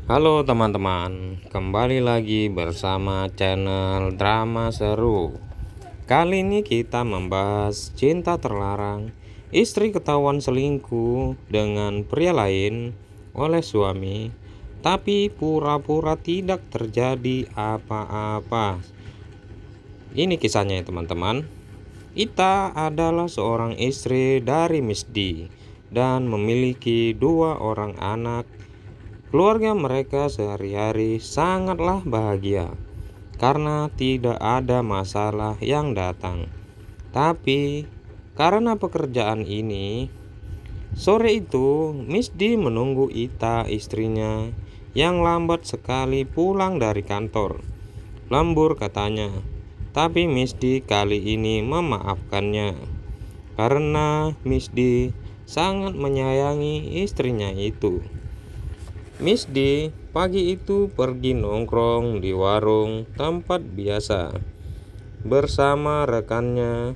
Halo teman-teman, kembali lagi bersama channel Drama Seru. Kali ini kita membahas cinta terlarang. Istri ketahuan selingkuh dengan pria lain oleh suami, tapi pura-pura tidak terjadi apa-apa. Ini kisahnya ya teman-teman. Ita adalah seorang istri dari Miss D dan memiliki 2 orang anak. Keluarga mereka sehari-hari sangatlah bahagia karena tidak ada masalah yang datang. Tapi karena pekerjaan ini, sore itu Miss D menunggu Ita istrinya yang lambat sekali pulang dari kantor. Lembur katanya, tapi Miss D kali ini memaafkannya karena Miss D sangat menyayangi istrinya itu. Miss D pagi itu pergi nongkrong di warung tempat biasa bersama rekannya.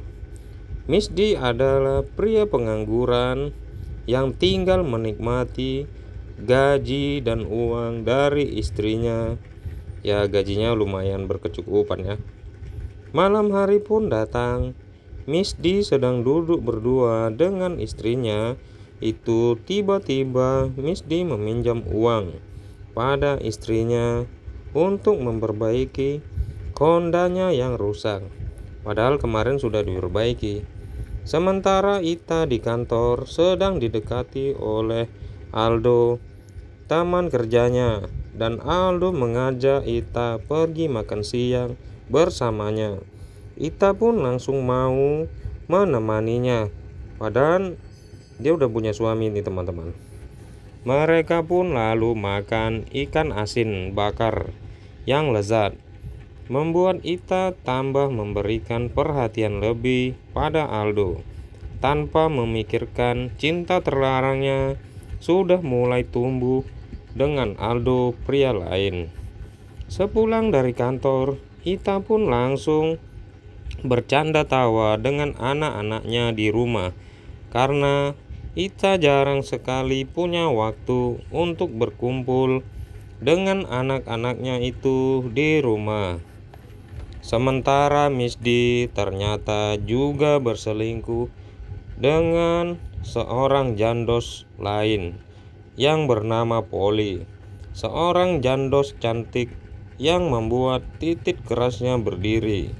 Miss D adalah pria pengangguran yang tinggal menikmati gaji dan uang dari istrinya. Ya, gajinya lumayan berkecukupan ya. Malam hari pun datang. Miss D sedang duduk berdua dengan istrinya. Itu tiba-tiba Miss D meminjam uang pada istrinya untuk memperbaiki Hondanya yang rusak. Padahal kemarin sudah diperbaiki. Sementara Ita di kantor sedang didekati oleh Aldo, teman kerjanya, dan Aldo mengajak Ita pergi makan siang bersamanya. Ita pun langsung mau menemaninya. Padahal dia udah punya suami nih teman-teman. Mereka pun lalu makan ikan asin bakar yang lezat, membuat Ita tambah memberikan perhatian lebih pada Aldo. Tanpa memikirkan cinta terlarangnya sudah mulai tumbuh dengan Aldo pria lain. Sepulang dari kantor, Ita pun langsung bercanda tawa dengan anak-anaknya di rumah karena Ita jarang sekali punya waktu untuk berkumpul dengan anak-anaknya itu di rumah. Sementara Miss D ternyata juga berselingkuh dengan seorang jandos lain yang bernama Polly. Seorang jandos cantik yang membuat titik kerasnya berdiri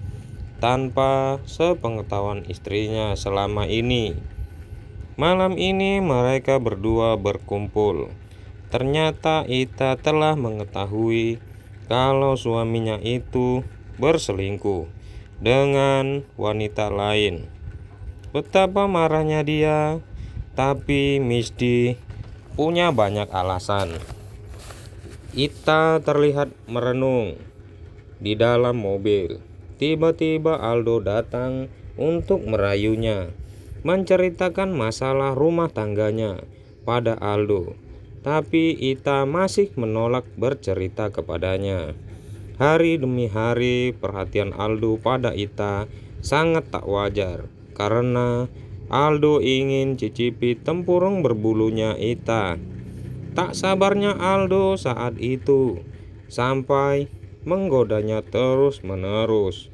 tanpa sepengetahuan istrinya selama ini. Malam ini mereka berdua berkumpul. Ternyata Ita telah mengetahui kalau suaminya itu berselingkuh dengan wanita lain. Betapa marahnya dia, tapi Miss D punya banyak alasan. Ita terlihat merenung di dalam mobil. Tiba-tiba Aldo datang untuk merayunya, menceritakan masalah rumah tangganya pada Aldo. Tapi Ita masih menolak bercerita kepadanya. Hari demi hari perhatian Aldo pada Ita sangat tak wajar karena Aldo ingin cicipi tempurung berbulunya Ita. Tak sabarnya Aldo saat itu sampai menggodanya terus-menerus.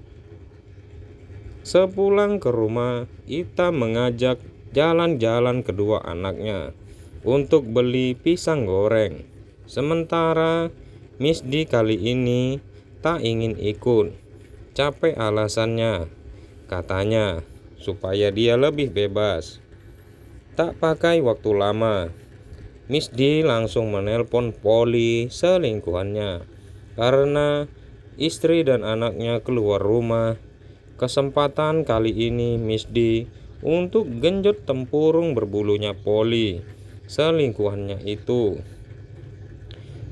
Sepulang ke rumah, Ita mengajak jalan-jalan kedua anaknya untuk beli pisang goreng. Sementara Miss D kali ini tak ingin ikut. Capek alasannya, katanya, supaya dia lebih bebas. Tak pakai waktu lama, Miss D langsung menelpon Polly selingkuhannya karena istri dan anaknya keluar rumah. Kesempatan kali ini Miss D untuk genjot tempurung berbulunya Polly selingkuhannya itu.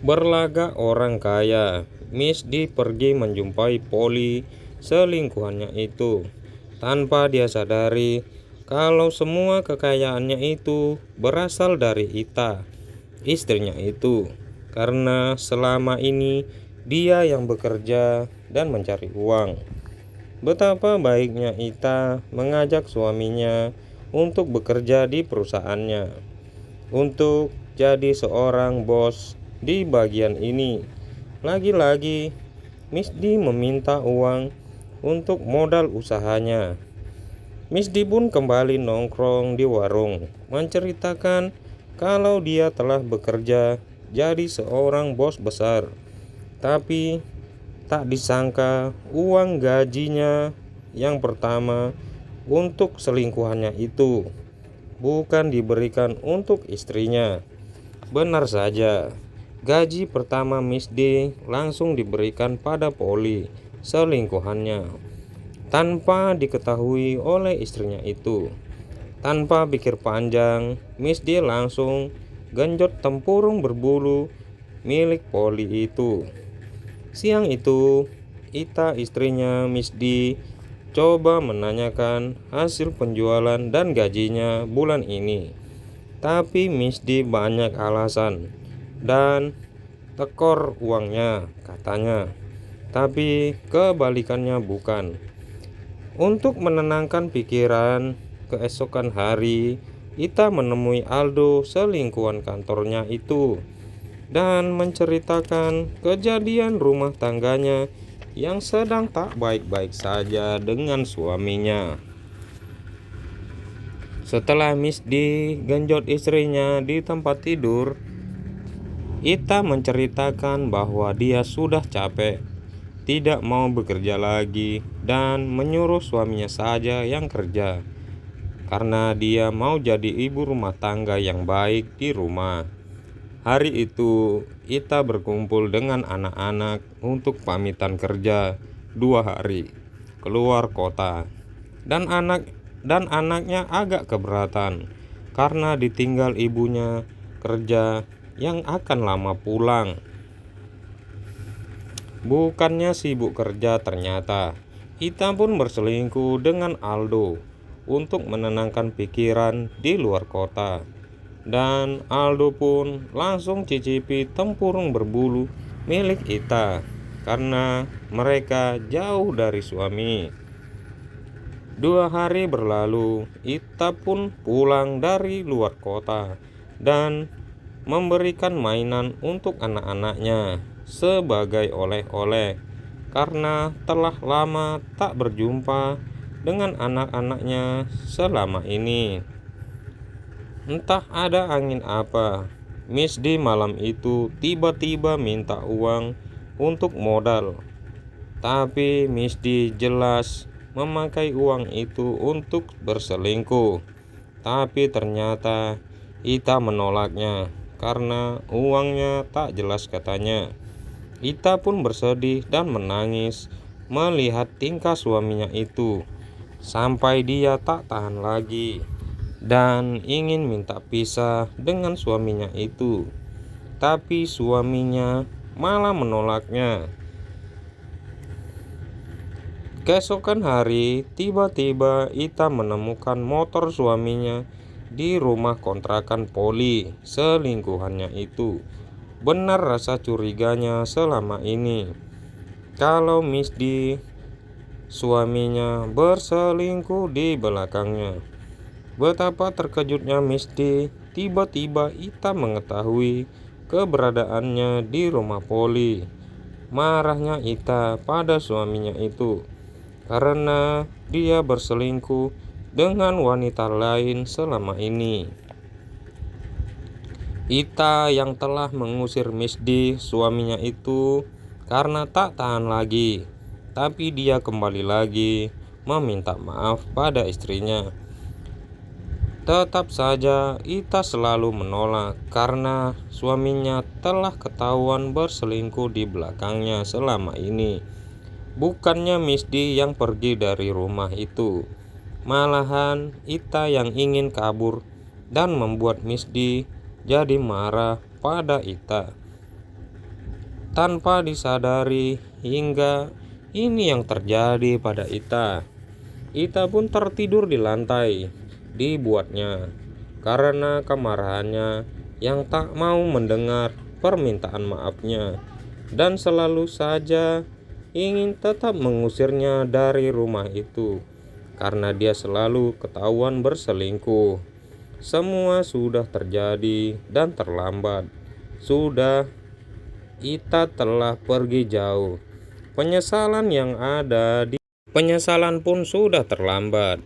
Berlagak orang kaya, Miss D pergi menjumpai Polly selingkuhannya itu tanpa dia sadari kalau semua kekayaannya itu berasal dari Ita, istrinya itu, karena selama ini dia yang bekerja dan mencari uang. Betapa baiknya Ita mengajak suaminya untuk bekerja di perusahaannya, untuk jadi seorang bos di bagian ini. Lagi-lagi Misdi meminta uang untuk modal usahanya. Misdi pun kembali nongkrong di warung, menceritakan kalau dia telah bekerja jadi seorang bos besar. Tapi tak disangka uang gajinya yang pertama untuk selingkuhannya itu bukan diberikan untuk istrinya. Benar saja, gaji pertama Miss D langsung diberikan pada Polly, selingkuhannya, tanpa diketahui oleh istrinya itu. Tanpa pikir panjang, Miss D langsung genjot tempurung berbulu milik Polly itu. Siang itu, Ita istrinya Miss D coba menanyakan hasil penjualan dan gajinya bulan ini. Tapi Miss D banyak alasan dan tekor uangnya katanya. Tapi kebalikannya bukan. Untuk menenangkan pikiran, keesokan hari Ita menemui Aldo, selingkuhan kantornya itu, dan menceritakan kejadian rumah tangganya yang sedang tak baik-baik saja dengan suaminya. Setelah Miss D genjot istrinya di tempat tidur, Ita menceritakan bahwa dia sudah capek, tidak mau bekerja lagi, dan menyuruh suaminya saja yang kerja, karena dia mau jadi ibu rumah tangga yang baik di rumah. Hari itu Ita berkumpul dengan anak-anak untuk pamitan kerja 2 hari keluar kota, dan anaknya agak keberatan karena ditinggal ibunya kerja yang akan lama pulang. Bukannya sibuk kerja, ternyata Ita pun berselingkuh dengan Aldo untuk menenangkan pikiran di luar kota. Dan Aldo pun langsung cicipi tempurung berbulu milik Ita karena mereka jauh dari suami. 2 hari berlalu, Ita pun pulang dari luar kota dan memberikan mainan untuk anak-anaknya sebagai oleh-oleh karena telah lama tak berjumpa dengan anak-anaknya selama ini. Entah ada angin apa, Miss D malam itu tiba-tiba minta uang untuk modal. Tapi Miss D jelas memakai uang itu untuk berselingkuh. Tapi ternyata Ita menolaknya karena uangnya tak jelas katanya. Ita pun bersedih dan menangis melihat tingkah suaminya itu, sampai dia tak tahan lagi dan ingin minta pisah dengan suaminya itu. Tapi suaminya malah menolaknya. Keesokan hari, tiba-tiba Ita menemukan motor suaminya di rumah kontrakan Polly, selingkuhannya itu. Benar rasa curiganya selama ini kalau Miss D, suaminya, berselingkuh di belakangnya. Betapa terkejutnya Miss D, tiba-tiba Ita mengetahui keberadaannya di rumah Polly. Marahnya Ita pada suaminya itu karena dia berselingkuh dengan wanita lain selama ini. Ita yang telah mengusir Miss D, suaminya itu, karena tak tahan lagi, tapi dia kembali lagi meminta maaf pada istrinya. Tetap saja Ita selalu menolak karena suaminya telah ketahuan berselingkuh di belakangnya selama ini. Bukannya Miss D yang pergi dari rumah itu, malahan Ita yang ingin kabur dan membuat Miss D jadi marah pada Ita. Tanpa disadari, hingga ini yang terjadi pada Ita. Ita pun tertidur di lantai dibuatnya karena kemarahannya yang tak mau mendengar permintaan maafnya dan selalu saja ingin tetap mengusirnya dari rumah itu karena dia selalu ketahuan berselingkuh. Semua sudah terjadi dan terlambat. Sudah Ita telah pergi jauh. Penyesalan pun sudah terlambat.